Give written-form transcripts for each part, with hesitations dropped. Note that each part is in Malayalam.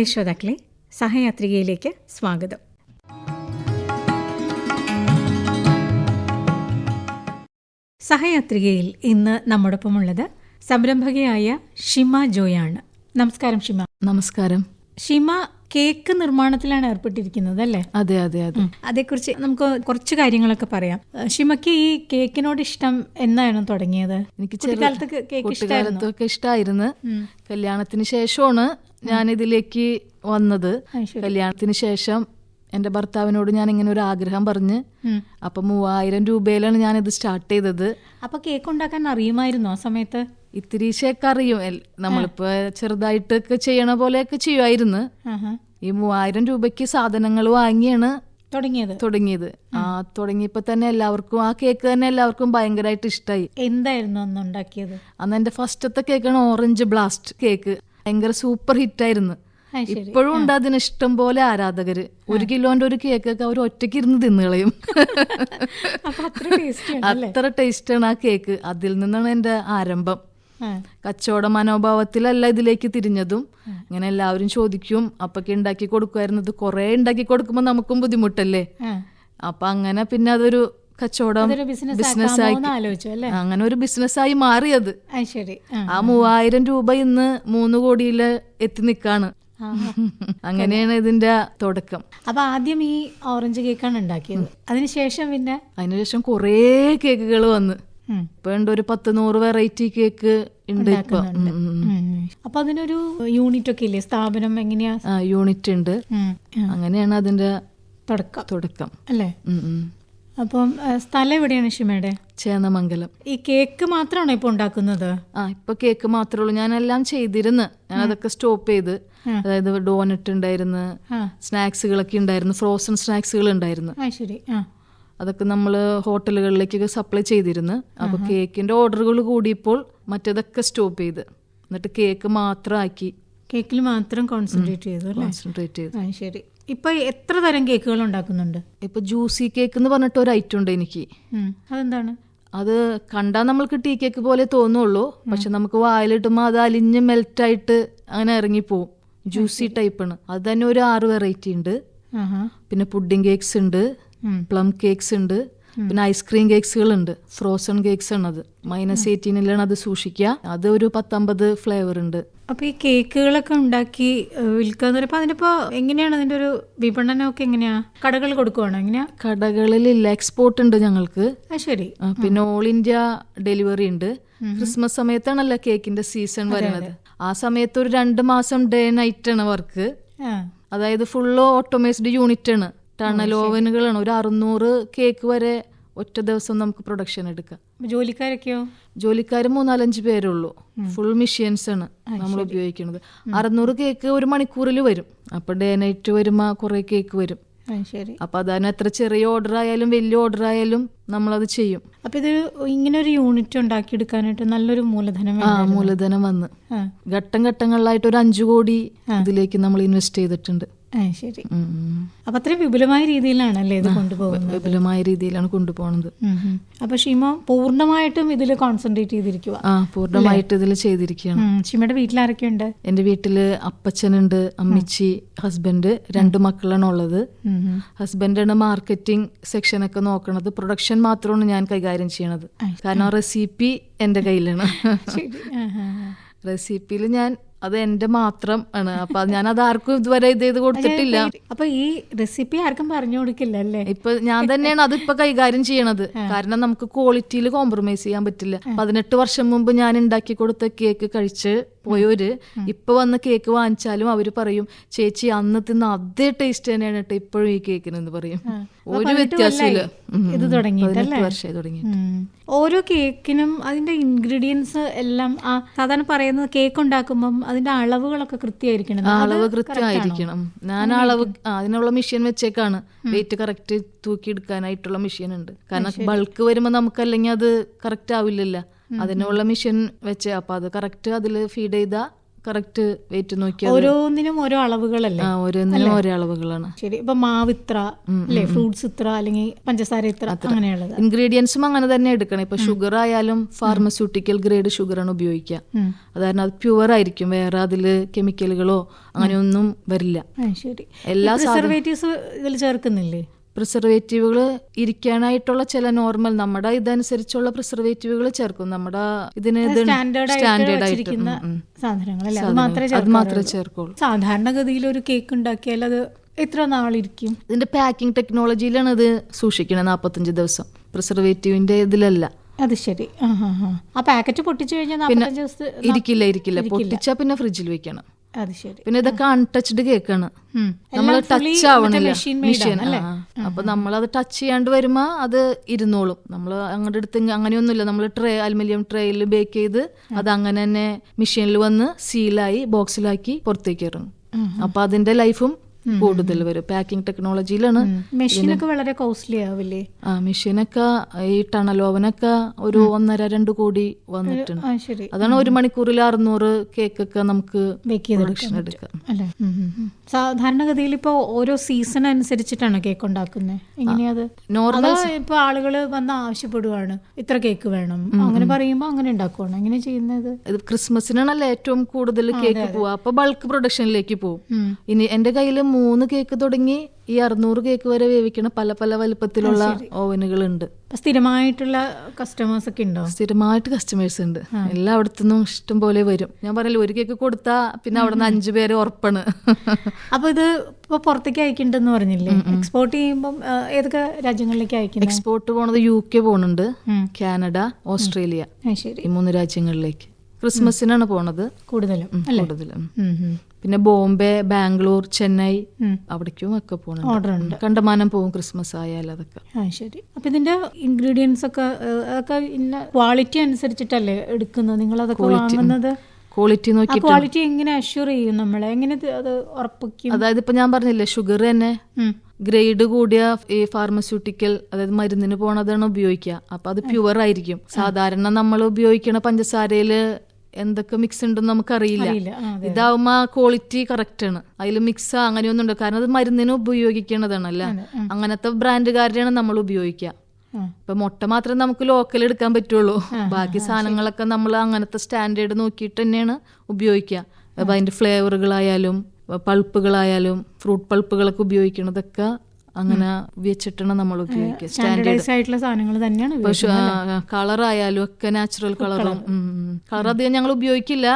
പ്രിയ ശ്രോതാക്കളെ, സഹയാത്രികയിലേക്ക് സ്വാഗതം. സഹയാത്രികയിൽ ഇന്ന് നമ്മോടൊപ്പമുള്ളത് സംരംഭകയായ ഷിമ ജോയാണ്. നമസ്കാരം ഷിമ. നമസ്കാരം. ഷിമ കേക്ക് നിർമ്മാണത്തിലാണ് ഏർപ്പെട്ടിരിക്കുന്നത് അല്ലേ? അതെ അതെ അതെ. അതേക്കുറിച്ച് നമുക്ക് കുറച്ച് കാര്യങ്ങളൊക്കെ പറയാം. ഷിമയ്ക്ക് ഈ കേക്കിനോട് ഇഷ്ടം എന്നാണ് തുടങ്ങിയത്? എനിക്ക് കുട്ടിക്കാലത്തൊക്കെ ഇഷ്ടമായിരുന്നു. കല്യാണത്തിന് ശേഷമാണ് ഞാൻ ഇതിലേക്ക് വന്നത്. കല്യാണത്തിന് ശേഷം എന്റെ ഭർത്താവിനോട് ഞാൻ ഇങ്ങനെ ഒരു ആഗ്രഹം പറഞ്ഞ്, അപ്പൊ 3000 രൂപയിലാണ് ഞാൻ ഇത് സ്റ്റാർട്ട് ചെയ്തത്. അപ്പൊ കേക്ക് ഉണ്ടാക്കാൻ അറിയുമായിരുന്നു ആ സമയത്ത്? ഇത്തിരിശയൊക്കെ അറിയും. നമ്മളിപ്പോ ചെറുതായിട്ടൊക്കെ ചെയ്യണ പോലെയൊക്കെ ചെയ്യുമായിരുന്നു. ഈ 3000 രൂപയ്ക്ക് സാധനങ്ങൾ വാങ്ങിയാണ് തുടങ്ങിയത്. തുടങ്ങിയപ്പോ തന്നെ എല്ലാവർക്കും ആ കേക്ക് തന്നെ എല്ലാവർക്കും ഭയങ്കരമായിട്ട് ഇഷ്ടമായി. എന്തായിരുന്നു അന്ന് ഉണ്ടാക്കിയത്? അന്ന് എന്റെ ഫസ്റ്റത്തെ കേക്കാണ് ഓറഞ്ച് ബ്ലാസ്റ്റ് കേക്ക്. ഭയങ്കര സൂപ്പർ ഹിറ്റായിരുന്നു. ഇപ്പോഴും ഉണ്ട് അതിന് ഇഷ്ടം പോലെ ആരാധകര്. 1 കിലോന്റെ ഒരു കേക്കൊക്കെ അവർ ഒറ്റയ്ക്ക് ഇരുന്ന് തിന്നുകളയും. അത്ര ടേസ്റ്റാണ് ആ കേക്ക്. അതിൽ നിന്നാണ് എന്റെ ആരംഭം. കച്ചവട മനോഭാവത്തിലല്ല ഇതിലേക്ക് തിരിഞ്ഞതും. ഇങ്ങനെ എല്ലാവരും ചോദിക്കും, അപ്പൊക്കെ ഉണ്ടാക്കി കൊടുക്കുമായിരുന്നത്. കുറെ ഉണ്ടാക്കി കൊടുക്കുമ്പോ നമുക്കും ബുദ്ധിമുട്ടല്ലേ. അപ്പൊ അങ്ങനെ പിന്നെ അതൊരു കച്ചവടം ബിസിനസ്സായി, അങ്ങനെ ഒരു ബിസിനസ്സായി മാറിയത്. ആ 3000 രൂപ ഇന്ന് 3 കോടിയില് എത്തി നിക്കാണ്. അങ്ങനെയാണ് ഇതിന്റെ തുടക്കം. അപ്പൊ ആദ്യം ഈ ഓറഞ്ച് കേക്കാണ് ഉണ്ടാക്കിയത്. അതിനുശേഷം കുറേ കേക്കുകൾ വന്ന് ഇപ്പൊ ഉണ്ട്. ഒരു 10-100 വെറൈറ്റി കേക്ക് ഉണ്ട് ഇപ്പൊ. അപ്പൊ അതിനൊരു യൂണിറ്റ് ഒക്കെ ഇല്ലേ? സ്ഥാപനം എങ്ങനെയാ? യൂണിറ്റ് ഉണ്ട്. അങ്ങനെയാണ് അതിന്റെ തുടക്കം അല്ലേ? അപ്പം സ്ഥലം എവിടെയാണ് ഷിമയുടെ? ചേന്നമംഗലം. ഈ കേക്ക് മാത്രമാണോ ഇപ്പൊ ഉണ്ടാക്കുന്നത്? ഇപ്പൊ കേക്ക് മാത്രമേ ഉള്ളൂ. ഞാനെല്ലാം ചെയ്തിരുന്നു. ഞാൻ അതൊക്കെ സ്റ്റോപ്പ് ചെയ്ത്. അതായത് ഡോനറ്റ് ഉണ്ടായിരുന്നു, സ്നാക്സുകളൊക്കെ ഉണ്ടായിരുന്നു, ഫ്രോസൺ സ്നാക്സുകൾ ഉണ്ടായിരുന്നു. അതൊക്കെ നമ്മള് ഹോട്ടലുകളിലേക്കൊക്കെ സപ്ലൈ ചെയ്തിരുന്നു. അപ്പൊ കേക്കിന്റെ ഓർഡറുകൾ കൂടിയപ്പോൾ മറ്റേതൊക്കെ സ്റ്റോപ്പ് ചെയ്ത്, എന്നിട്ട് കേക്ക് മാത്രം ആക്കി. കേക്കിൽ മാത്രം കോൺസെൻട്രേറ്റ് ചെയ്തു. ശരി. ഇപ്പൊ എത്ര തരം കേക്കുകൾ ഉണ്ടാക്കുന്നുണ്ട്? ഇപ്പൊ ജ്യൂസി കേക്ക് എന്ന് പറഞ്ഞിട്ട് ഒരു ഐറ്റം ഉണ്ട് എനിക്ക്. അതെന്താണ്? അത് കണ്ടാൽ നമ്മൾക്ക് ടീ കേക്ക് പോലെ തോന്നുള്ളൂ. പക്ഷെ നമുക്ക് വായിലിട്ടുമ്പോ അത് അലിഞ്ഞ് മെൽറ്റായിട്ട് അങ്ങനെ ഇറങ്ങിപ്പോവും. ജ്യൂസി ടൈപ്പാണ്. അത് തന്നെ ഒരു 6 വെറൈറ്റി ഉണ്ട്. പിന്നെ പുഡിംഗ് കേക്ക്സ് ഉണ്ട്, പ്ലം കേക്ക്സ് ഉണ്ട്, പിന്നെ ഐസ്ക്രീം കേക്ക്സുകൾ ഉണ്ട്. ഫ്രോസൺ കേക്ക്സ് ആണ്. അത് -18 അത് സൂക്ഷിക്കുക. അത് ഒരു 10-50 ഫ്ലേവർ ഉണ്ട്. അപ്പൊ ഈ കേക്കുകളൊക്കെ ഉണ്ടാക്കി വിൽക്കാന്ന് പറയുമ്പോ അതിനിപ്പോ എങ്ങനെയാണ് അതിന്റെ ഒരു വിപണനമൊക്കെ? എങ്ങനെയാ? കടകൾ കൊടുക്കുവാണോ? എങ്ങനെയാ? കടകളിലില്ല, എക്സ്പോർട്ട് ഉണ്ട് ഞങ്ങൾക്ക്. ശരി. പിന്നെ ഓൾ ഇന്ത്യ ഡെലിവറി ഉണ്ട്. ക്രിസ്മസ് സമയത്താണല്ലോ കേക്കിന്റെ സീസൺ വരുന്നത്. ആ സമയത്ത് ഒരു 2 മാസം ഡേ നൈറ്റ് ആണ് വർക്ക്. അതായത് ഫുള്ള് ഓട്ടോമൈസ്ഡ് യൂണിറ്റ് ആണ്. ടണൽ ഓവനുകളാണ്. ഒരു 600 കേക്ക് വരെ ഒറ്റ ദിവസം നമുക്ക് പ്രൊഡക്ഷൻ എടുക്കാം. ജോലിക്കാരൊക്കെയോ? ജോലിക്കാർ 3-4-5 പേരുള്ളൂ. ഫുൾ മെഷീൻസ് ആണ് നമ്മൾ ഉപയോഗിക്കുന്നത്. 600 കേക്ക് 1 മണിക്കൂറിൽ വരും. അപ്പൊ ഡേ നൈറ്റ് വരുമ്പോ കുറെ കേക്ക് വരും. അപ്പൊ അതിന് എത്ര ചെറിയ ഓർഡർ ആയാലും വലിയ ഓർഡർ ആയാലും നമ്മളത് ചെയ്യും. അപ്പൊ ഇത് ഇങ്ങനെ ഒരു യൂണിറ്റ് ഉണ്ടാക്കിയെടുക്കാനായിട്ട് നല്ലൊരു മൂലധനം വന്ന് ഘട്ടങ്ങളിലായിട്ട് ഒരു 5 കോടി ഇതിലേക്ക് നമ്മൾ ഇൻവെസ്റ്റ് ചെയ്തിട്ടുണ്ട്. ശരി. അപ്പൊ അത്രയും വിപുലമായ രീതിയിലാണല്ലേ ഇത് കൊണ്ടുപോകുന്നത്? വിപുലമായ രീതിയിലാണ് കൊണ്ടുപോകുന്നത്. അപ്പൊ ഷിമ പൂർണ്ണമായിട്ടും ഇതിൽ കോൺസെൻട്രേറ്റ് ചെയ്തിരിക്കുക? പൂർണ്ണമായിട്ട് ഇതിൽ ചെയ്തിരിക്കുകയാണ്. ഷിമയുടെ വീട്ടിൽ ആരൊക്കെയുണ്ട്? എന്റെ വീട്ടില് അപ്പച്ചനുണ്ട്, അമ്മച്ചി, ഹസ്ബൻഡ്, 2 മക്കളാണ് ഉള്ളത്. ഹസ്ബൻഡാണ് മാർക്കറ്റിംഗ് സെക്ഷനൊക്കെ നോക്കണത്. പ്രൊഡക്ഷൻ മാത്രമാണ് ഞാൻ കൈകാര്യം ചെയ്യണത്. കാരണം റെസിപ്പി എന്റെ കയ്യിലാണ്. റെസിപ്പിയിൽ അത് എന്റെ മാത്രം ആണ്. അപ്പൊ ഞാൻ അത് ആർക്കും ഇതുവരെ ഇത് കൊടുത്തിട്ടില്ല. അപ്പൊ ഈ റെസിപ്പി ആർക്കും പറഞ്ഞു കൊടുക്കില്ല അല്ലേ? ഇപ്പൊ ഞാൻ തന്നെയാണ് അതിപ്പോ കൈകാര്യം ചെയ്യണത്. കാരണം നമുക്ക് ക്വാളിറ്റിയിൽ കോംപ്രമൈസ് ചെയ്യാൻ പറ്റില്ല. 18 വർഷം മുമ്പ് ഞാൻ ഉണ്ടാക്കി കൊടുത്ത കേക്ക് കഴിച്ച് പോയവര് ഇപ്പൊ വന്ന് കേക്ക് വാങ്ങിച്ചാലും അവര് പറയും, ചേച്ചി അന്ന് തിന്ന അതേ ടേസ്റ്റ് തന്നെയാണ് കേട്ടോ ഇപ്പോഴും ഈ കേക്കിന് എന്ന് പറയും. ഒരു വ്യത്യാസമില്ല. ഇത് 18 വർഷമായി തുടങ്ങി. ഓരോ കേക്കിനും അതിന്റെ ഇൻഗ്രീഡിയൻസ് എല്ലാം സാധാരണ പറയുന്നത് കേക്ക് ഉണ്ടാക്കുമ്പം അതിന്റെ അളവുകളൊക്കെ കൃത്യമായിരിക്കണം. അളവ് കൃത്യമായിരിക്കണം. ഞാൻ അളവ് അതിനുള്ള മെഷീൻ വെച്ചേക്കാണ്. വെയിറ്റ് കറക്റ്റ് തൂക്കി എടുക്കാനായിട്ടുള്ള മെഷീൻ ഉണ്ട്. കാരണം ബൾക്ക് വരുമ്പോ നമുക്ക് അല്ലെങ്കിൽ അത് കറക്റ്റ് ആവില്ലല്ലോ. അതിനുള്ള മെഷീൻ വെച്ച് അപ്പൊ അത് കറക്റ്റ് അതിൽ ഫീഡ് ചെയ്താൽ കറക്റ്റ് വെയിറ്റ് നോക്കിയാൽ ഓരോന്നിനും ഓരോ അളവുകളല്ലേ? ഓരോന്നിനും ഓരോ അളവുകളാണ്. ശരി. ഇപ്പൊ മാവ് ഇത്ര അല്ലെ, ഫ്രൂട്ട്സ് ഇത്ര, അല്ലെങ്കിൽ പഞ്ചസാര ഇത്ര, അങ്ങനെയുള്ളത്. ഇൻഗ്രീഡിയൻസും അങ്ങനെ തന്നെ എടുക്കണം. ഇപ്പൊ ഷുഗർ ആയാലും ഫാർമസ്യൂട്ടിക്കൽ ഗ്രേഡ് ഷുഗറാണ് ഉപയോഗിക്കുക. അതായത് അത് പ്യുവർ ആയിരിക്കും, വേറെ അതില് കെമിക്കലുകളോ അങ്ങനെയൊന്നും വരില്ല. ശരി. എല്ലാ പ്രിസർവേറ്റീവ്സ് ഇതിൽ ചേർക്കുന്നില്ലേ? പ്രിസർവേറ്റീവുകൾ ഇരിക്കാനായിട്ടുള്ള ചില നോർമൽ നമ്മുടെ ഇതനുസരിച്ചുള്ള പ്രിസർവേറ്റീവുകൾ ചേർക്കും. നമ്മുടെ ഇതിന് സ്റ്റാൻഡേർഡ് ആയിട്ട് സാധനങ്ങൾ അത് മാത്രമേ ചേർക്കുള്ളൂ. സാധാരണഗതിയിൽ ഒരു കേക്ക് ഉണ്ടാക്കിയാൽ അത് എത്ര നാളിരിക്കും? ഇതിന്റെ പാക്കിംഗ് ടെക്നോളജിയിലാണ് ഇത് സൂക്ഷിക്കണത്. 45 ദിവസം. പ്രിസർവേറ്റീവിന്റെ ഇതിലല്ല. അത് ശരി. ആ പാക്കറ്റ് പൊട്ടിച്ചു കഴിഞ്ഞാൽ 45 ദിവസം ഇരിക്കില്ല. പൊട്ടിച്ചാ പിന്നെ ഫ്രിഡ്ജിൽ വെക്കണം. അത് ശരി. പിന്നെ ഇതൊക്കെ അൺടച്ച്ഡ് കേക്കാണ്, നമ്മൾ ടച്ച് ആവണില്ല, മെഷീൻ. അപ്പൊ നമ്മളത് ടച്ച് ചെയ്യാണ്ട് വരുമ്പോ അത് ഇരുന്നോളും. നമ്മൾ അങ്ങോട്ട് എടുത്ത് അങ്ങനെയൊന്നുമില്ല. നമ്മൾ അലുമിനിയം ട്രേയിൽ ബേക്ക് ചെയ്ത് അത് അങ്ങനെ തന്നെ മെഷീനിൽ വന്ന് സീലായി ബോക്സിലാക്കി പുറത്തേക്ക് ഇറങ്ങും. അപ്പൊ അതിന്റെ ലൈഫും കൂടുതൽ വരും. പാക്കിംഗ് ടെക്നോളജിയിലാണ്. മെഷീനൊക്കെ വളരെ കോസ്റ്റ്ലി ആവില്ലേ? മെഷീനൊക്കെ ഈ ടണൽ ഓവനൊക്കെ ഒരു 1.5-2 കോടി വന്നിട്ടുണ്ട്. അതാണ് 1 മണിക്കൂറിൽ 600 കേക്കൊക്കെ നമുക്ക് പ്രൊഡക്ഷൻ എടുക്കാം. സാധാരണഗതിയിൽ ഇപ്പൊ ഓരോ സീസൺ അനുസരിച്ചിട്ടാണ് കേക്ക് ഉണ്ടാക്കുന്നത്. എങ്ങനെയാത്? നോർമൽ ഇപ്പൊ ആളുകൾ വന്ന് ആവശ്യപ്പെടുവാണ് ഇത്ര കേക്ക് വേണം, അങ്ങനെ പറയുമ്പോ അങ്ങനെ ഉണ്ടാക്കുവാണ്. എങ്ങനെ ചെയ്യുന്നത്? ഇത് ക്രിസ്മസിനാണല്ലോ ഏറ്റവും കൂടുതൽ കേക്ക് പോവാ. അപ്പൊ ബൾക്ക് പ്രൊഡക്ഷനിലേക്ക് പോകും. ഇനി എന്റെ കയ്യിൽ 3 കേക്ക് തുടങ്ങി ഈ 600 കേക്ക് വരെ വേവിക്കണ പല പല വലുപ്പത്തിലുള്ള ഓവനുകളുണ്ട്. സ്ഥിരമായിട്ടുള്ള കസ്റ്റമേഴ്സ് ഒക്കെ ഉണ്ടോ? സ്ഥിരമായിട്ട് കസ്റ്റമേഴ്സ് ഉണ്ട്. എല്ലായിടത്തുനിന്നും ഇഷ്ടം പോലെ വരും. ഞാൻ പറഞ്ഞില്ല, ഒരു കേക്ക് കൊടുത്താ പിന്നെ അവിടെ നിന്ന് 5 പേര് ഉറപ്പാണ്. അപ്പൊ ഇത് ഇപ്പൊ പുറത്തേക്ക് അയക്കണ്ടെന്ന് പറഞ്ഞില്ലേ? എക്സ്പോർട്ട് ചെയ്യുമ്പോൾ ഏതൊക്കെ രാജ്യങ്ങളിലേക്ക് അയക്കുന്നത്? എക്സ്പോർട്ട് പോണത് UK പോണുണ്ട്, കാനഡ, ഓസ്ട്രേലിയ, ഈ 3 രാജ്യങ്ങളിലേക്ക് ക്രിസ്മസിനാണ് പോണത് കൂടുതലും. പിന്നെ ബോംബെ, ബാംഗ്ലൂർ, ചെന്നൈ അവിടേക്കും ഒക്കെ പോകണം. കണ്ടമാനം പോകും ക്രിസ്മസ് ആയാലും അതൊക്കെ. ശരി. അപ്പൊ ഇതിന്റെ ഇൻഗ്രീഡിയൻസ് ഒക്കെ ക്വാളിറ്റി അനുസരിച്ചിട്ടല്ലേ എടുക്കുന്നത് നിങ്ങൾ? അതൊക്കെ വാങ്ങുന്നത് ക്വാളിറ്റി നോക്കി. ക്വാളിറ്റി എങ്ങനെ അഷ്യൂർ ചെയ്യും നമ്മളെ? എങ്ങനെ അത് ഉറപ്പിക്കും? അതായത് ഇപ്പൊ ഞാൻ പറഞ്ഞില്ലേ, ഷുഗർ തന്നെ ഗ്രേഡ് കൂടിയ ഈ ഫാർമസ്യൂട്ടിക്കൽ, അതായത് മരുന്നിന് പോണതാണ് ഉപയോഗിക്കുക. അപ്പൊ അത് പ്യുവർ ആയിരിക്കും. സാധാരണ നമ്മൾ ഉപയോഗിക്കണ പഞ്ചസാരയില് എന്തൊക്കെ മിക്സ് ഉണ്ടെന്ന് നമുക്കറിയില്ല. ഇതാവുമ്പോ ക്വാളിറ്റി കറക്റ്റ് ആണ്. അതിൽ മിക്സ് അങ്ങനെയൊന്നും ഉണ്ട്. കാരണം അത് മരുന്നിന് ഉപയോഗിക്കണതാണല്ലോ. അങ്ങനത്തെ ബ്രാൻഡുകാരുടെയാണ് നമ്മൾ ഉപയോഗിക്കുക. ഇപ്പൊ മുട്ട മാത്രമേ നമുക്ക് ലോക്കൽ എടുക്കാൻ പറ്റുള്ളൂ. ബാക്കി സാധനങ്ങളൊക്കെ നമ്മൾ അങ്ങനത്തെ സ്റ്റാൻഡേർഡ് നോക്കിയിട്ട് തന്നെയാണ് ഉപയോഗിക്കുക. അപ്പൊ അതിന്റെ ഫ്ലേവറുകളായാലും പൾപ്പുകളായാലും ഫ്രൂട്ട് പൾപ്പുകളൊക്കെ ഉപയോഗിക്കണതൊക്കെ അങ്ങനെ വെച്ചിട്ടാണ് നമ്മൾ ഉപയോഗിക്കുക. സ്റ്റാൻഡേർഡൈസ് ആയിട്ടുള്ള സാധനങ്ങൾ തന്നെയാണ്. കളറായാലും ഒക്കെ നാച്ചുറൽ കളറും. കളർ അധികം ഞങ്ങൾ ഉപയോഗിക്കില്ല.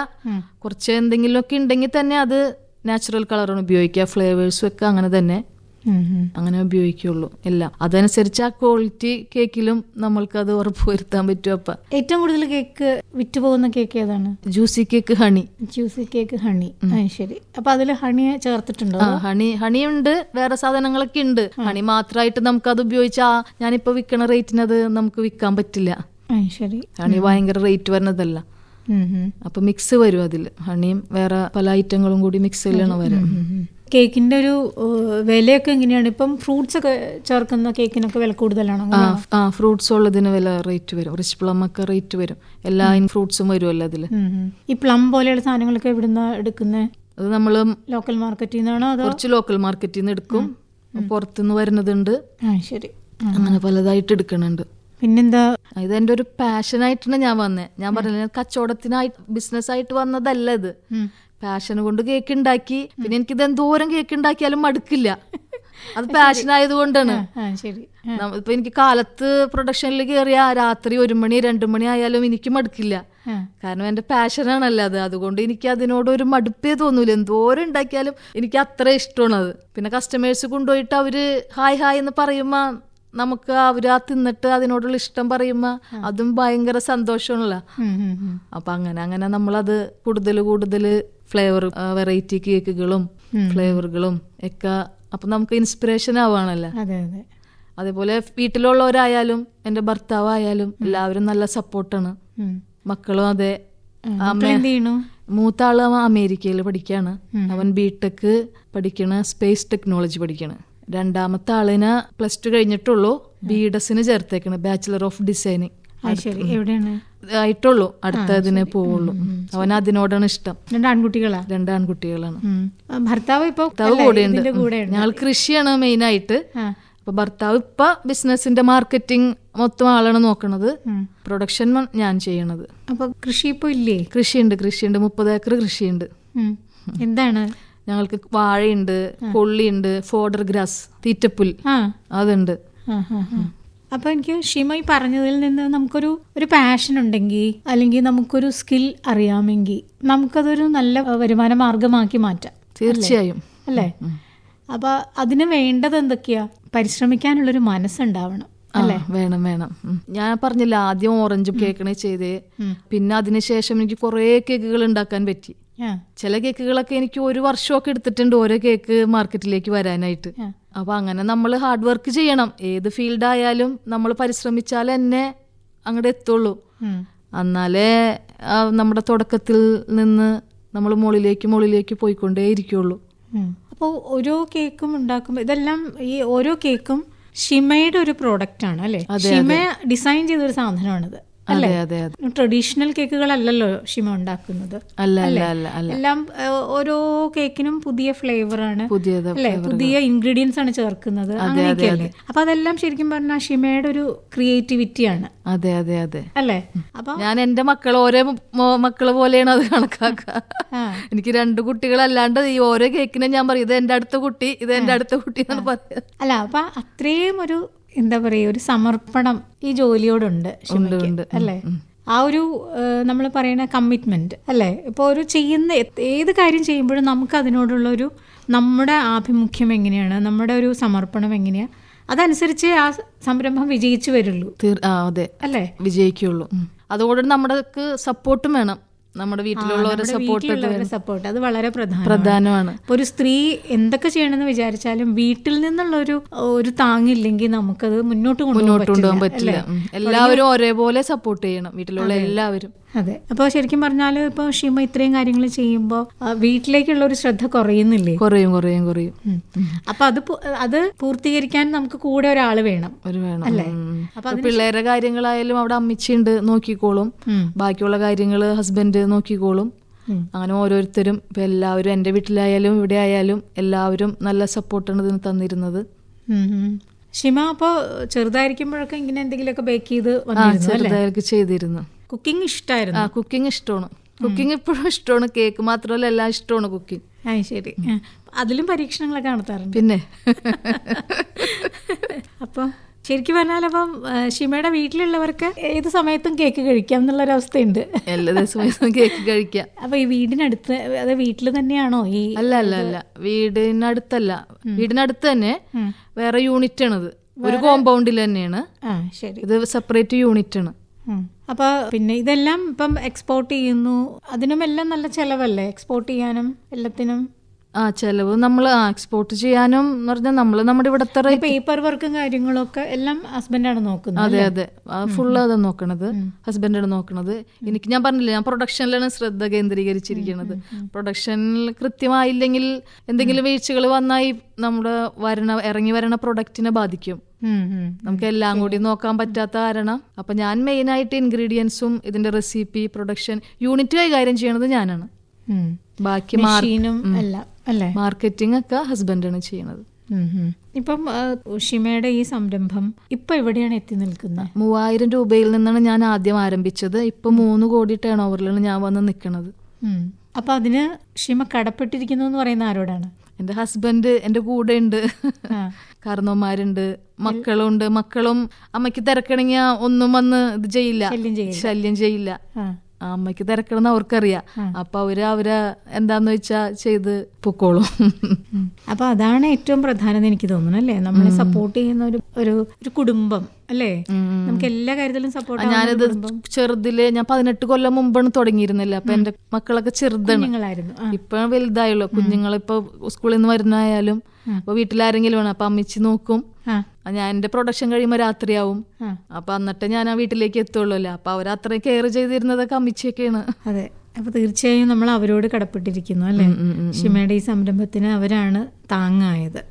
കുറച്ച് എന്തെങ്കിലും ഒക്കെ ഉണ്ടെങ്കിൽ തന്നെ അത് നാച്ചുറൽ കളറാണ് ഉപയോഗിക്കുക. ഫ്ലേവേഴ്സും ഒക്കെ അങ്ങനെ തന്നെ അങ്ങനെ ഉപയോഗിക്കുള്ളൂ എല്ലാം. അതനുസരിച്ച് ആ ക്വാളിറ്റി കേക്കിലും നമ്മൾക്ക് അത് ഉറപ്പുവരുത്താൻ പറ്റും. അപ്പൊ ഏറ്റവും കൂടുതൽ കേക്ക് വിറ്റുപോകുന്ന കേക്ക് ഏതാണ്? Juicy cake, honey. Juicy cake, honey. ശരി. അപ്പൊ അതിൽ ഹണി ചേർത്തിട്ടുണ്ടോ? ഹണി ഉണ്ട്, വേറെ സാധനങ്ങളൊക്കെ ഉണ്ട്. ഹണി മാത്രമായിട്ട് നമുക്ക് അത് ഉപയോഗിച്ചാ ഞാനിപ്പോ വിൽക്കണ റേറ്റിന് അത് നമുക്ക് വിൽക്കാൻ പറ്റില്ല. ശരി. ഹണി ഭയങ്കര റേറ്റ് വരുന്നതല്ല. അപ്പൊ മിക്സ് വരും അതില്. ഹണിയും വേറെ പല ഐറ്റങ്ങളും കൂടി മിക്സിലാണ് വരും. കേക്കിന്റെ ഒരു വിലയൊക്കെ എങ്ങനെയാണ്? ഇപ്പം ഫ്രൂട്ട്സ് ഒക്കെ ചേർക്കുന്ന കേക്കിനൊക്കെ വില കൂടുതലാണോ? ഫ്രൂട്ട്സ് ഉള്ളതിന് വില റേറ്റ് വരും. റിച്ച് പ്ലം ഒക്കെ റേറ്റ് വരും. എല്ലാ ഫ്രൂട്ട്സും വരുമല്ലോ അതില്. ഈ പ്ലം പോലെയുള്ള സാധനങ്ങളൊക്കെ എവിടുന്ന എടുക്കുന്നത്? അത് നമ്മള് ലോക്കൽ മാർക്കറ്റിൽ നിന്നാണോ? കുറച്ച് ലോക്കൽ മാർക്കറ്റിൽ നിന്ന് എടുക്കും, പുറത്തുനിന്ന് വരുന്നതുണ്ട്. ശരി. അങ്ങനെ പലതായിട്ട് എടുക്കണുണ്ട്. പിന്നെന്താ? ഇത് എന്റെ ഒരു പാഷനായിട്ടാണ് ഞാൻ വന്നത്. ഞാൻ പറഞ്ഞില്ല, കച്ചവടത്തിനായിട്ട് ബിസിനസ് ആയിട്ട് വന്നതല്ല ഇത്. പാഷൻ കൊണ്ട് കേക്ക് ഉണ്ടാക്കി. പിന്നെ എനിക്കിത് എന്തോരം കേക്ക് ഉണ്ടാക്കിയാലും മടുക്കില്ല. അത് പാഷൻ ആയതുകൊണ്ടാണ്. ഇപ്പൊ എനിക്ക് കാലത്ത് പ്രൊഡക്ഷനിൽ കയറിയ രാത്രി 1 മണി 2 മണി ആയാലും എനിക്ക് മടുക്കില്ല. കാരണം എന്റെ പാഷനാണല്ലോ അത്. അതുകൊണ്ട് എനിക്ക് അതിനോട് ഒരു മടുപ്പേ തോന്നൂല. എന്തോരം ഉണ്ടാക്കിയാലും എനിക്ക് അത്ര ഇഷ്ടമാണത്. പിന്നെ കസ്റ്റമേഴ്സ് കൊണ്ടുപോയിട്ട് അവര് ഹായ് ഹായ് എന്ന് പറയുമ്പോ നമുക്ക് അവര് ആ തിന്നിട്ട് അതിനോടുള്ള ഇഷ്ടം പറയുമ്പോ അതും ഭയങ്കര സന്തോഷമാണല്ലോ. അപ്പൊ അങ്ങനെ നമ്മളത് കൂടുതൽ ഫ്ലേവർ വെറൈറ്റി കേക്കുകളും ഫ്ലേവറുകളും ഒക്കെ അപ്പൊ നമുക്ക് ഇൻസ്പിറേഷൻ ആവാണല്ലോ. അതേപോലെ വീട്ടിലുള്ളവരായാലും എന്റെ ഭർത്താവായാലും എല്ലാവരും നല്ല സപ്പോർട്ടാണ്. മക്കളും അതെ. മൂത്ത ആള് അമേരിക്കയിൽ പഠിക്കാണ്. അവൻ ബിടെക് പഠിക്കണ, സ്പേസ് ടെക്നോളജി പഠിക്കണ. രണ്ടാമത്തെ ആളിന് +2 കഴിഞ്ഞിട്ടുള്ളൂ. BDSന് ചേർത്തേക്കണ്, ബാച്ചിലർ ഓഫ് ഡിസൈനിങ്. എവിടെയാണ് ആയിട്ടുള്ളൂ. അടുത്തതിനെ പോവുള്ളൂ. അവന് അതിനോടാണ് ഇഷ്ടം. 2 ആൺകുട്ടികളാ? 2 ആൺകുട്ടികളാണ്. ഭർത്താവ് ഇപ്പൊ കൂടെയുണ്ട്. ഞങ്ങൾ കൃഷിയാണ് മെയിനായിട്ട്. അപ്പൊ ഭർത്താവ് ഇപ്പൊ ബിസിനസിന്റെ മാർക്കറ്റിംഗ് മൊത്തം ആളാണ് നോക്കണത്. പ്രൊഡക്ഷൻ ഞാൻ ചെയ്യണത്. അപ്പൊ കൃഷി ഇപ്പൊ ഇല്ലേ? കൃഷിയുണ്ട് 30 ഏക്കർ കൃഷിയുണ്ട്. എന്താണ്? ഞങ്ങൾക്ക് വാഴയുണ്ട്, കൊള്ളിയുണ്ട്, ഫോഡർ ഗ്രാസ്, തീറ്റപ്പുൽ, അതുണ്ട്. അപ്പൊ എനിക്ക് ഷിമ ഈ പറഞ്ഞതിൽ നിന്ന് നമുക്കൊരു പാഷൻ ഉണ്ടെങ്കിൽ, അല്ലെങ്കിൽ നമുക്കൊരു സ്കിൽ അറിയാമെങ്കിൽ നമുക്കതൊരു നല്ല വരുമാന മാർഗമാക്കി മാറ്റാം. തീർച്ചയായും അല്ലേ? അപ്പൊ അതിന് വേണ്ടത് എന്തൊക്കെയാ? പരിശ്രമിക്കാനുള്ളൊരു മനസ്സുണ്ടാവണം. വേണം. ഞാൻ പറഞ്ഞില്ല, ആദ്യം ഓറഞ്ച് കേക്കാണ് ചെയ്തേ. പിന്നെ അതിനുശേഷം എനിക്ക് കുറേ കേക്കുകൾ ഉണ്ടാക്കാൻ പറ്റി. ചില കേക്കുകളൊക്കെ എനിക്ക് 1 വർഷമൊക്കെ എടുത്തിട്ടുണ്ട് ഓരോ കേക്ക് മാർക്കറ്റിലേക്ക് വരാനായിട്ട്. അപ്പൊ അങ്ങനെ നമ്മൾ ഹാർഡ് വർക്ക് ചെയ്യണം. ഏത് ഫീൽഡ് ആയാലും നമ്മൾ പരിശ്രമിച്ചാൽ തന്നെ അങ്ങോട്ട് എത്തുള്ളൂ. എന്നാലേ നമ്മുടെ തുടക്കത്തിൽ നിന്ന് നമ്മൾ മുകളിലേക്ക് പോയിക്കൊണ്ടേ ഇരിക്കുള്ളൂ. അപ്പോൾ ഓരോ കേക്കും ഉണ്ടാക്കുമ്പോൾ ഇതെല്ലാം ഈ ഓരോ കേക്കും ഷിമയുടെ ഒരു പ്രോഡക്റ്റ് ആണ് അല്ലേ? ഷിമ ഡിസൈൻ ചെയ്തൊരു സാധനമാണിത് അല്ലേ? ട്രഡീഷണൽ കേക്കുകളല്ലല്ലോ ഷിമ ഉണ്ടാക്കുന്നത്. എല്ലാം ഓരോ കേക്കിനും പുതിയ ഫ്ലേവർ ആണ് അല്ലെ? പുതിയ ഇൻഗ്രീഡിയൻസ് ആണ് ചേർക്കുന്നത്. അങ്ങനെയൊക്കെയല്ലേ? അപ്പൊ അതെല്ലാം ശരിക്കും പറഞ്ഞാൽ ഷിമയുടെ ഒരു ക്രിയേറ്റിവിറ്റിയാണ്. അതെ അല്ലേ? അപ്പൊ ഞാൻ എന്റെ ഓരോ മക്കള് പോലെയാണ് അത് കണക്കാക്കുക. എനിക്ക് 2 കുട്ടികളല്ലാണ്ട് ഈ ഓരോ കേക്കിനെ ഞാൻ പറയും ഇത് എന്റെ അടുത്ത കുട്ടി എന്നാണ് പറയുക. അല്ല, അപ്പൊ അത്രയും ഒരു എന്താ പറയുക, ഒരു സമർപ്പണം ഈ ജോലിയോടുണ്ട് അല്ലേ? ആ ഒരു നമ്മൾ പറയുന്ന കമ്മിറ്റ്മെന്റ് അല്ലേ? ഇപ്പോൾ ഒരു ചെയ്യുന്ന ഏത് കാര്യം ചെയ്യുമ്പോഴും നമുക്ക് അതിനോടുള്ള ഒരു നമ്മുടെ ആഭിമുഖ്യം എങ്ങനെയാണ്, നമ്മുടെ ഒരു സമർപ്പണം എങ്ങനെയാ, അതനുസരിച്ച് ആ സംരംഭം വിജയിച്ചു വരുള്ളൂ. അതെ അല്ലേ? വിജയിക്കുള്ളൂ. അതുകൊണ്ട് നമ്മുടെ സപ്പോർട്ടും വേണം. നമ്മുടെ വീട്ടിലുള്ളവരുടെ സപ്പോർട്ട് അത് വളരെ പ്രധാനമാണ്. ഒരു സ്ത്രീ എന്തൊക്കെ ചെയ്യണമെന്ന് വിചാരിച്ചാലും വീട്ടിൽ നിന്നുള്ള ഒരു താങ്ങില്ലെങ്കിൽ നമുക്കത് മുന്നോട്ട് കൊണ്ടുപോകാൻ പറ്റില്ല. എല്ലാവരും ഒരേപോലെ സപ്പോർട്ട് ചെയ്യണം, വീട്ടിലുള്ള എല്ലാവരും. അതെ. അപ്പോൾ ശരിക്കും പറഞ്ഞാൽ ഇപ്പോൾ ഷിമ ഇത്രയും കാര്യങ്ങൾ ചെയ്യുമ്പോൾ വീട്ടിലേക്കുള്ള ഒരു ശ്രദ്ധ കുറയുന്നില്ലേ? കുറയും. അപ്പൊ അത് പൂർത്തീകരിക്കാൻ നമുക്ക് കൂടെ ഒരാൾ വേണം അല്ലേ? അപ്പൊ പിള്ളേരുടെ കാര്യങ്ങളായാലും അവിടെ അമ്മച്ചിയുണ്ട്, നോക്കിക്കോളും. ബാക്കിയുള്ള കാര്യങ്ങള് ഹസ്ബൻഡ് നോക്കിക്കോളും. അങ്ങനെ ഓരോരുത്തരും ഇപ്പൊ എല്ലാവരും എന്റെ വീട്ടിലായാലും ഇവിടെ ആയാലും എല്ലാവരും നല്ല സപ്പോർട്ടാണ് ഇതിന് തന്നിരുന്നത്. ഷിമ അപ്പൊ ചെറുതായിരിക്കുമ്പോഴൊക്കെ ഇങ്ങനെ എന്തെങ്കിലുമൊക്കെ ബേക്ക് ചെയ്ത് ചെറുതായിരിക്കും ചെയ്തിരുന്നു. കുക്കിംഗ് ഇഷ്ടമായിരുന്നു? കുക്കിംഗ് ഇഷ്ടമാണ്. കുക്കിംഗ് ഇപ്പോഴും ഇഷ്ടമാണ്. കേക്ക് മാത്രമല്ല എല്ലാം ഇഷ്ടമാണ് കുക്കിംഗ്. ശരി. അതിലും പരീക്ഷണങ്ങളൊക്കെ നടത്താറുണ്ട് പിന്നെ. അപ്പൊ ശരിക്കും പറഞ്ഞാൽ അപ്പം ഷിമയുടെ വീട്ടിലുള്ളവർക്ക് ഏത് സമയത്തും കേക്ക് കഴിക്കാം എന്നുള്ളൊരവസ്ഥയുണ്ട്. എല്ലാ സമയത്തും കേക്ക് കഴിക്കാം. അപ്പൊ ഈ വീടിനടുത്ത്, അത് വീട്ടിൽ തന്നെയാണോ? അല്ല വീടിനടുത്തല്ല, വീടിനടുത്ത് തന്നെ വേറെ യൂണിറ്റ് ആണിത്. ഒരു കോമ്പൗണ്ടിൽ തന്നെയാണ്. ഇത് സെപ്പറേറ്റ് യൂണിറ്റ് ആണ്. അപ്പൊ പിന്നെ ഇതെല്ലാം ഇപ്പം എക്സ്പോർട്ട് ചെയ്യുന്നു. അതിനും എല്ലാം നല്ല ചെലവല്ലേ എക്സ്പോർട്ട് ചെയ്യാനും എല്ലാത്തിനും? ചെലവ് നമ്മൾ എക്സ്പോർട്ട് ചെയ്യാനും എന്ന് പറഞ്ഞാൽ നമ്മൾ നമ്മുടെ ഇവിടുത്തെ പേപ്പർ വർക്കും കാര്യങ്ങളൊക്കെ എല്ലാം ഹസ്ബൻഡാണ് നോക്കുന്നത്. അതെ ഫുള്ള് അതാണ് നോക്കണത്, ഹസ്ബൻഡാണ് നോക്കണത്. എനിക്ക് ഞാൻ പറഞ്ഞില്ല, ഞാൻ പ്രൊഡക്ഷനിലാണ് ശ്രദ്ധ കേന്ദ്രീകരിച്ചിരിക്കുന്നത്. പ്രൊഡക്ഷനിൽ കൃത്യമായില്ലെങ്കിൽ എന്തെങ്കിലും വീഴ്ചകൾ വന്നായി നമ്മുടെ ഇറങ്ങി വരണ പ്രൊഡക്റ്റിനെ ബാധിക്കും. നമുക്ക് എല്ലാം കൂടി നോക്കാൻ പറ്റാത്ത കാരണം. അപ്പൊ ഞാൻ മെയിനായിട്ട് ഇൻഗ്രീഡിയൻസും ഇതിന്റെ റെസിപ്പി, പ്രൊഡക്ഷൻ യൂണിറ്റ് കൈകാര്യം ചെയ്യണത് ഞാനാണ്. ബാക്കി മാർക്കറ്റിംഗ് ഒക്കെ ഹസ്ബൻഡാണ് ചെയ്യണത്. ഇപ്പം ഷിമയുടെ ഈ സംരംഭം ഇപ്പൊ എവിടെയാണ് എത്തി നിൽക്കുന്നത്? 3000 രൂപയിൽ നിന്നാണ് ഞാൻ ആദ്യം ആരംഭിച്ചത്. ഇപ്പൊ 3 കോടി ടേൺ ഓവറിലാണ് ഞാൻ വന്ന് നിൽക്കുന്നത്. അപ്പൊ അതിന് ഷിമ കടപ്പെട്ടിരിക്കുന്നു എന്ന് പറയുന്ന ആരോടാണ്? എന്റെ ഹസ്ബൻഡ് എന്റെ കൂടെ ഉണ്ട്, കാരണവന്മാരുണ്ട്, മക്കളുണ്ട്. മക്കളും അമ്മയ്ക്ക് തിരക്കണെങ്കിൽ ഒന്നും വന്ന് ഇത് ശല്യം ചെയ്യില്ല. അമ്മയ്ക്ക് തിരക്കണമെന്ന് അവർക്കറിയാം. അപ്പൊ അവരെ എന്താന്ന് വെച്ചാ ചെയ്ത് പൊക്കോളും. അപ്പൊ അതാണ് ഏറ്റവും പ്രധാനം എനിക്ക് തോന്നുന്നു അല്ലേ? നമ്മളെ സപ്പോർട്ട് ചെയ്യുന്ന ഒരു കുടുംബം അല്ലേ? നമുക്ക് എല്ലാ കാര്യത്തിലും സപ്പോർട്ട്. ഞാനിത് ചെറുതില് ഞാൻ 18 കൊല്ലം മുമ്പാണ് തുടങ്ങിയിരുന്നില്ല. അപ്പൊ എന്റെ മക്കളൊക്കെ ചെറുതായിരുന്നു. ഇപ്പൊ വലുതായുള്ളൂ. കുഞ്ഞുങ്ങളിപ്പോ സ്കൂളിൽ നിന്ന് വരുന്നായാലും അപ്പൊ വീട്ടിലാരെങ്കിലും വേണം, അപ്പൊ അമ്മച്ചി നോക്കും. ഞാൻ എന്റെ പ്രൊഡക്ഷൻ കഴിയുമ്പോ രാത്രിയാവും. അപ്പൊ എന്നിട്ട് ഞാൻ ആ വീട്ടിലേക്ക് എത്തുള്ളൂല്ലോ. അപ്പൊ അവരത്രയും കെയർ ചെയ്തിരുന്നതൊക്കെ അമ്മച്ചിയൊക്കെയാണ്. അതെ. അപ്പൊ തീർച്ചയായും നമ്മൾ അവരോട് കടപ്പെട്ടിരിക്കുന്നു അല്ലെ? ഷിമയുടെ ഈ സംരംഭത്തിന് അവരാണ് താങ്ങായത്.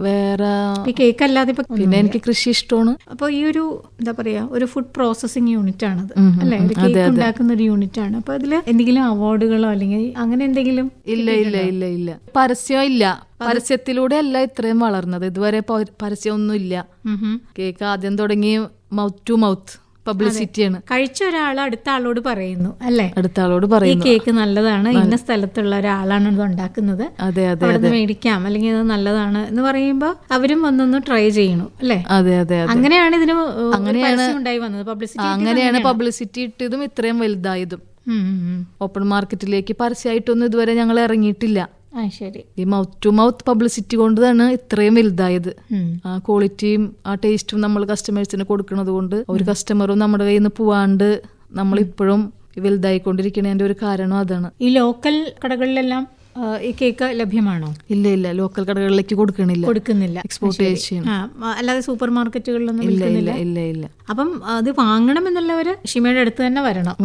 വേറെ ഈ കേക്ക് അല്ലാതെ ഇപ്പൊ പിന്നെ എനിക്ക് കൃഷി ഇഷ്ടമാണ്. അപ്പൊ ഈ ഒരു എന്താ പറയാ ഒരു ഫുഡ് പ്രോസസിങ് യൂണിറ്റ് ആണത് അല്ലെ, ഒരു കേക്ക് ഉണ്ടാക്കുന്ന ഒരു യൂണിറ്റ് ആണ്. അപ്പൊ അതില് എന്തെങ്കിലും അവാർഡുകളോ അല്ലെങ്കിൽ അങ്ങനെ എന്തെങ്കിലും? ഇല്ല ഇല്ല ഇല്ല ഇല്ല, പരസ്യം ഇല്ല. പരസ്യത്തിലൂടെ അല്ല ഇത്രയും വളർന്നത്. ഇതുവരെ പരസ്യം ഒന്നും ഇല്ല. കേക്ക് ആദ്യം തുടങ്ങി മൗത്ത് ടു മൗത്ത് പബ്ലിസിറ്റിയാണ്. കഴിച്ച ഒരാൾ അടുത്ത ആളോട് പറയുന്നു അല്ലെ, അടുത്ത ആളോട് ഈ പറയുന്നു കേക്ക് നല്ലതാണ്, ഇന്ന സ്ഥലത്തുള്ള ഒരാളാണ് ഇത് ഉണ്ടാക്കുന്നത്, അതെ അതെ അവിടെ മേടിക്കാം അല്ലെങ്കിൽ ഇത് നല്ലതാണ് എന്ന് പറയുമ്പോ അവരും വന്നൊന്ന് ട്രൈ ചെയ്യണു അല്ലെ. അതെ അതെ അതെ, അങ്ങനെയാണ് ഇതിന് ഉണ്ടായി വന്നത് പബ്ലിസിറ്റി. അങ്ങനെയാണ് പബ്ലിസിറ്റി ഇട്ടതും ഇത്രയും വലുതായതും. ഓപ്പൺ മാർക്കറ്റിലേക്ക് പരസ്യമായിട്ടൊന്നും ഇതുവരെ ഞങ്ങൾ ഇറങ്ങിയിട്ടില്ല. ശരി, ഈ മൗത്ത് ടു മൗത്ത് പബ്ലിസിറ്റി കൊണ്ടാണ് ഇത്രയും വലുതായത്. ആ ക്വാളിറ്റിയും ആ ടേസ്റ്റും നമ്മൾ കസ്റ്റമേഴ്സിന് കൊടുക്കുന്നത് കൊണ്ട് ഒരു കസ്റ്റമറും നമ്മുടെ കയ്യിൽ നിന്ന് പോവാണ്ട് നമ്മളിപ്പോഴും വലുതായിക്കൊണ്ടിരിക്കുന്നതിന്റെ ഒരു കാരണം അതാണ്. ഈ ലോക്കൽ കടകളിലെല്ലാം ഈ കേക്ക് ലഭ്യമാണോ? ഇല്ല ഇല്ല, ലോക്കൽ കടകളിലേക്ക് കൊടുക്കുന്നില്ല, എക്സ്പോർട്ട് ചെയ്യും. അല്ലാതെ സൂപ്പർ മാർക്കറ്റുകളിലൊന്നും ഇല്ല ഇല്ല ഇല്ല ഇല്ല. അപ്പം അത് വാങ്ങണം എന്നുള്ളവര് ഷിമയുടെ അടുത്ത് തന്നെ വരണം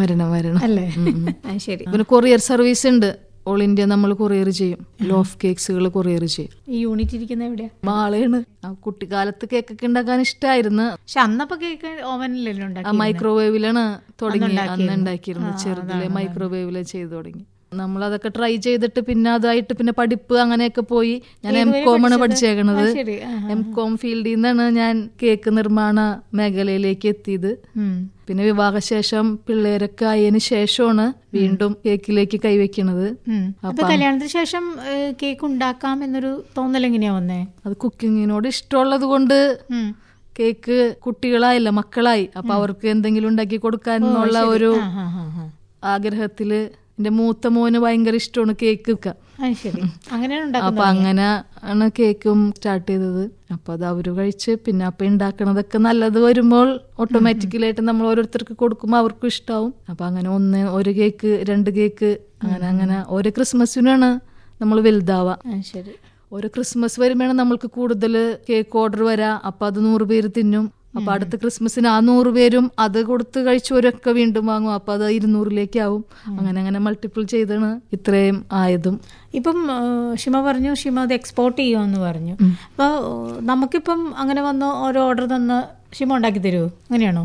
അല്ലേ? ശരി. പിന്നെ കൊറിയർ സർവീസ് ഉണ്ട്. ഓൾ ഇന്ത്യ നമ്മൾ കൊറിയർ ചെയ്യും. ലോഫ് കേക്സുകൾ കൊറിയർ ചെയ്യും. ഈ യൂണിറ്റ് ഇരിക്കുന്ന എവിടെയാ? മാളയാണ്. കുട്ടിക്കാലത്ത് കേക്കൊക്കെ ഉണ്ടാക്കാൻ ഇഷ്ടമായിരുന്നു. പക്ഷെ അന്നപ്പോ കേക്ക് ഓവനിലല്ലോ, മൈക്രോവേവിലാണ് തുടങ്ങി അന്ന് ഉണ്ടാക്കിയിരുന്നത്. ചെറുതിലെ മൈക്രോവേവില് ചെയ്തു തുടങ്ങി. നമ്മളതൊക്കെ ട്രൈ ചെയ്തിട്ട് പിന്നെ അതായിട്ട് പിന്നെ പഠിപ്പ് അങ്ങനെയൊക്കെ പോയി. ഞാൻ M.Com ആണ് പഠിച്ചേക്കണത്. M.Com ഫീൽഡിൽ നിന്നാണ് ഞാൻ കേക്ക് നിർമ്മാണ മേഖലയിലേക്ക് എത്തിയത്. പിന്നെ വിവാഹശേഷം പിള്ളേരൊക്കെ ആയതിനു ശേഷമാണ് വീണ്ടും കേക്കിലേക്ക് കൈവയ്ക്കണത്. അപ്പൊ കല്യാണത്തിന് ശേഷം കേക്ക് ഉണ്ടാക്കാം എന്നൊരു തോന്നൽ എങ്ങനെയാ വന്നേ? അത് കുക്കിങ്ങിനോട് ഇഷ്ടമുള്ളത് കൊണ്ട്. കേക്ക് കുട്ടികളായില്ല, മക്കളായി. അപ്പൊ അവർക്ക് എന്തെങ്കിലും ഉണ്ടാക്കി കൊടുക്കാനുള്ള ഒരു ആഗ്രഹത്തില് എന്റെ മൂത്ത മോന് ഭയങ്കര ഇഷ്ടമാണ് കേക്ക്. അപ്പൊ അങ്ങനെയാണ് കേക്കും സ്റ്റാർട്ട് ചെയ്തത്. അപ്പൊ അത് അവര് കഴിച്ച് പിന്നെ അപ്പൊ ഉണ്ടാക്കണതൊക്കെ നല്ലത് വരുമ്പോൾ ഓട്ടോമാറ്റിക്കലായിട്ട് നമ്മൾ ഓരോരുത്തർക്ക് കൊടുക്കുമ്പോൾ അവർക്കും ഇഷ്ടാവും. അപ്പൊ അങ്ങനെ ഒരു കേക്ക് 2 കേക്ക് അങ്ങനെ ഓരോ ക്രിസ്മസിനാണ് നമ്മൾ വലുതാവാ. ഓരോ ക്രിസ്മസ് വരുമ്പോഴാണ് നമ്മൾക്ക് കൂടുതൽ കേക്ക് ഓർഡർ വരാ. അപ്പൊ അത് 100 പേര് തിന്നും. അപ്പൊ അടുത്ത ക്രിസ്മസിന് ആ 100 പേരും അത് കൊടുത്ത് കഴിച്ചവരൊക്കെ വീണ്ടും വാങ്ങും. അപ്പൊ അത് 200ലേക്ക് ആവും. അങ്ങനെ മൾട്ടിപ്പിൾ ചെയ്താണ് ഇത്രയും ആയതും. ഇപ്പം ഷിമ പറഞ്ഞു ഷിമ അത് എക്സ്പോർട്ട് ചെയ്യുമെന്ന് പറഞ്ഞു. അപ്പൊ നമുക്കിപ്പം അങ്ങനെ വന്ന് ഓരോ ഓർഡർ തന്ന് ഷിമ ഉണ്ടാക്കി തരുമോ? അങ്ങനെയാണോ?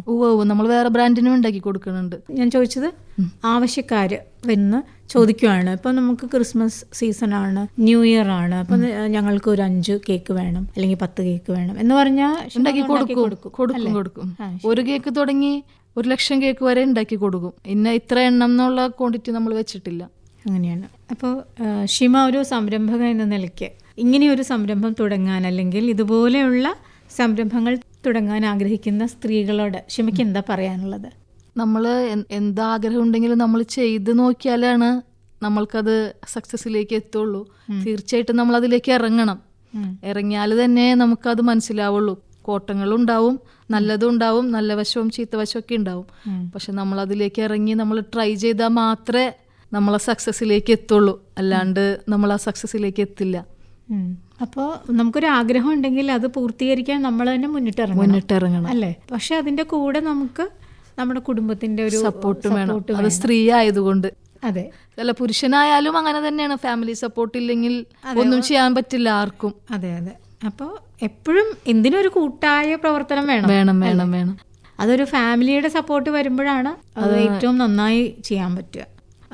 നമ്മൾ വേറെ ബ്രാൻഡിനും ഉണ്ടാക്കി കൊടുക്കുന്നുണ്ട്. ഞാൻ ചോദിച്ചത് ആവശ്യക്കാര് വന്ന് ചോദിക്കുവാണ്. ഇപ്പൊ നമുക്ക് ക്രിസ്മസ് സീസൺ ആണ്, ന്യൂ ഇയർ ആണ്, അപ്പൊ ഞങ്ങൾക്ക് ഒരു 5 കേക്ക് വേണം അല്ലെങ്കിൽ 10 കേക്ക് വേണം എന്ന് പറഞ്ഞാൽ ഉണ്ടാക്കി കൊടുക്കും. ഒരു കേക്ക് തുടങ്ങി 1,00,000 കേക്ക് വരെ ഉണ്ടാക്കി കൊടുക്കും. ഇത്ര എണ്ണം എന്നുള്ള ക്വാണ്ടിറ്റി നമ്മൾ വെച്ചിട്ടില്ല. അങ്ങനെയാണ്. അപ്പോൾ ഷിമ ഒരു സംരംഭക എന്ന നിലയ്ക്ക് ഇങ്ങനെയൊരു സംരംഭം തുടങ്ങാൻ അല്ലെങ്കിൽ ഇതുപോലെയുള്ള സംരംഭങ്ങൾ തുടങ്ങാൻ ആഗ്രഹിക്കുന്ന സ്ത്രീകളോട് ഷിമയ്ക്ക് എന്താ പറയാനുള്ളത്? നമ്മൾ എന്താഗ്രഹം ഉണ്ടെങ്കിലും നമ്മൾ ചെയ്ത് നോക്കിയാലാണ് നമ്മൾക്കത് സക്സസിലേക്ക് എത്തുള്ളൂ. തീർച്ചയായിട്ടും നമ്മൾ അതിലേക്ക് ഇറങ്ങണം. ഇറങ്ങിയാൽ തന്നെ നമുക്കത് മനസ്സിലാവുള്ളൂ. കോട്ടങ്ങളുണ്ടാവും, നല്ലതും ഉണ്ടാവും, നല്ല വശവും ചീത്ത വശമൊക്കെ ഉണ്ടാവും. പക്ഷെ നമ്മൾ അതിലേക്ക് ഇറങ്ങി നമ്മൾ ട്രൈ ചെയ്താൽ മാത്രമേ നമ്മളെ സക്സസിലേക്ക് എത്തുള്ളൂ. അല്ലാണ്ട് നമ്മൾ ആ സക്സസിലേക്ക് എത്തില്ല. അപ്പോൾ നമുക്കൊരു ആഗ്രഹം ഉണ്ടെങ്കിൽ അത് പൂർത്തീകരിക്കാൻ നമ്മൾ തന്നെ മുന്നിട്ടിറങ്ങണം അല്ലേ? പക്ഷെ അതിന്റെ കൂടെ നമുക്ക് നമ്മുടെ കുടുംബത്തിന്റെ ഒരു സപ്പോർട്ട് വേണം. അത് സ്ത്രീ ആയതുകൊണ്ട്. അതെ, അല്ല പുരുഷനായാലും അങ്ങനെ തന്നെയാണ്. ഫാമിലി സപ്പോർട്ട് ഇല്ലെങ്കിൽ ഒന്നും ചെയ്യാൻ പറ്റില്ല ആർക്കും. അതെ അതെ. അപ്പോൾ എപ്പോഴും എന്തിനൊരു കൂട്ടായ പ്രവർത്തനം വേണം. അതൊരു ഫാമിലിയുടെ സപ്പോർട്ട് വരുമ്പോഴാണ് അത് ഏറ്റവും നന്നായി ചെയ്യാൻ പറ്റുക.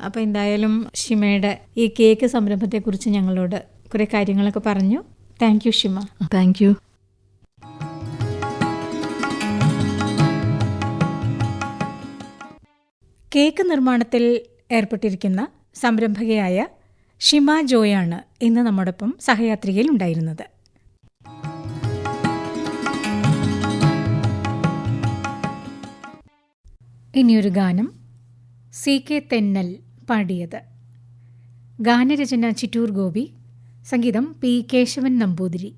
അപ്പോൾ എന്തായാലും ഷിമയുടെ ഈ കേക്ക് സംരംഭത്തെക്കുറിച്ച് ഞങ്ങളോട് കുറെ കാര്യങ്ങളൊക്കെ പറഞ്ഞു. Thank you Shima. Thank you. Cake നിർമ്മാണത്തിൽ ഏർപ്പെട്ടിരിക്കുന്ന സംരംഭകയായ ഷിമ ജോയാണ് ഇന്ന് നമ്മോടൊപ്പം സഹയാത്രികയിൽ ഉണ്ടായിരുന്നത്. ഇനിയൊരു ഗാനം CK തെന്നൽ പാടിയത്. ഗാനരചന ചിറ്റൂർ ഗോപി, സംഗീതം P കേശവൻ നമ്പൂതിരി.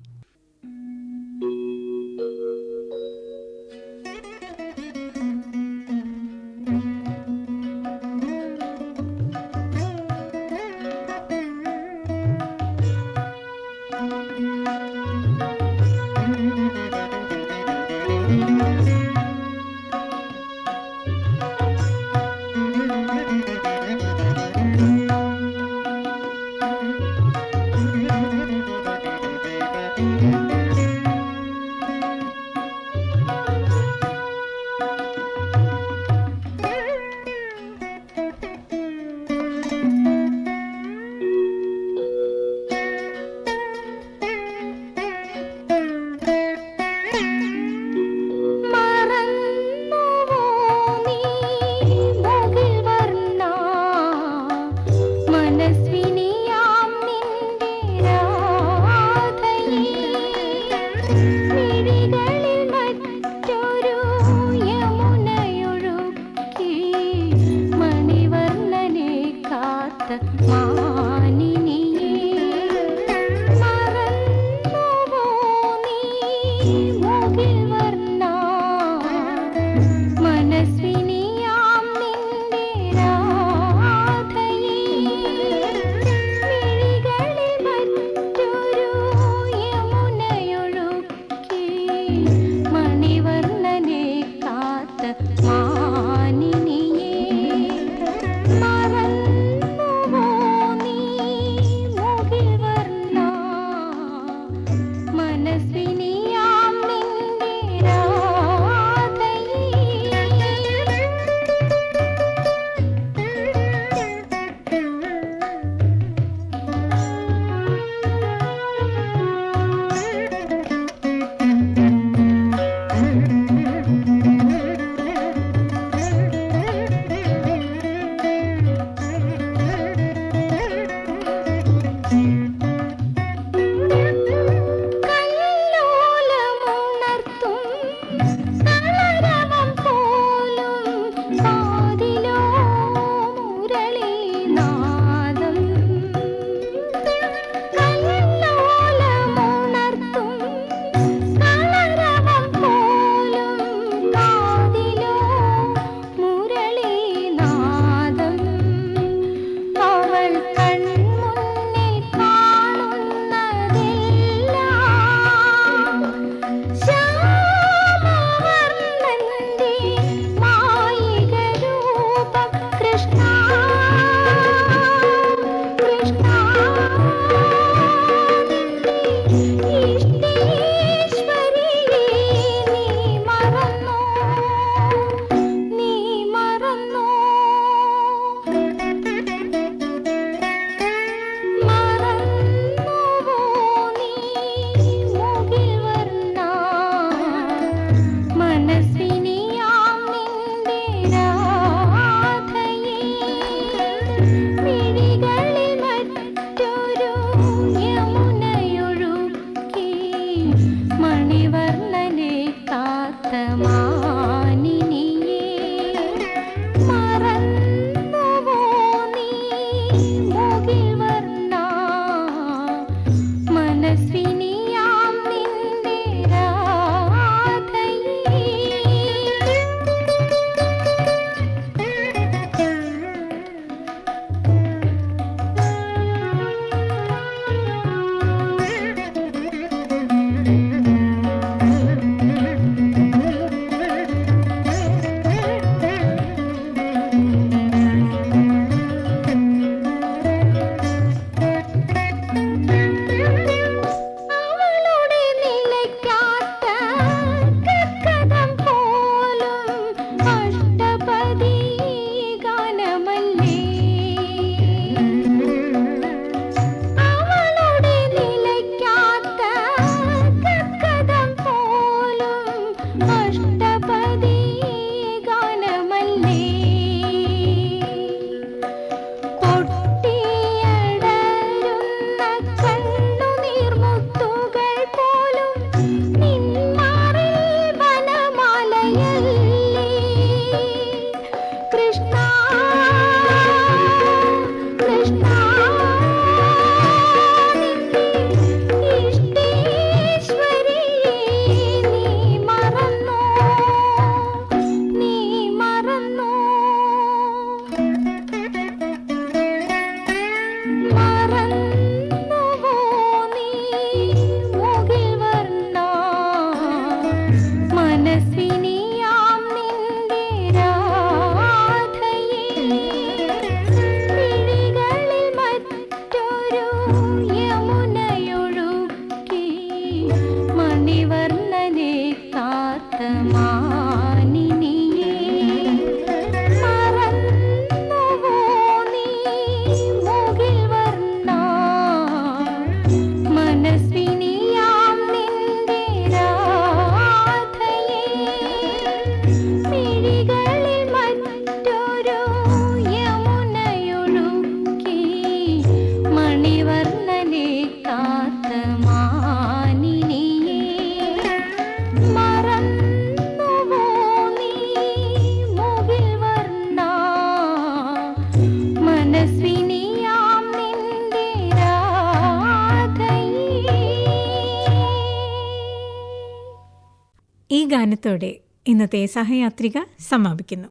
ഗാനത്തോടെ ഇന്നത്തെ സഹയാത്രിക സമാപിക്കുന്നു.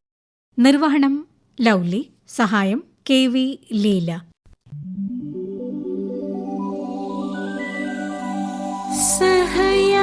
നിർവഹണം ലൗലി, സഹായം KV ലീല. സഹയാത്രിക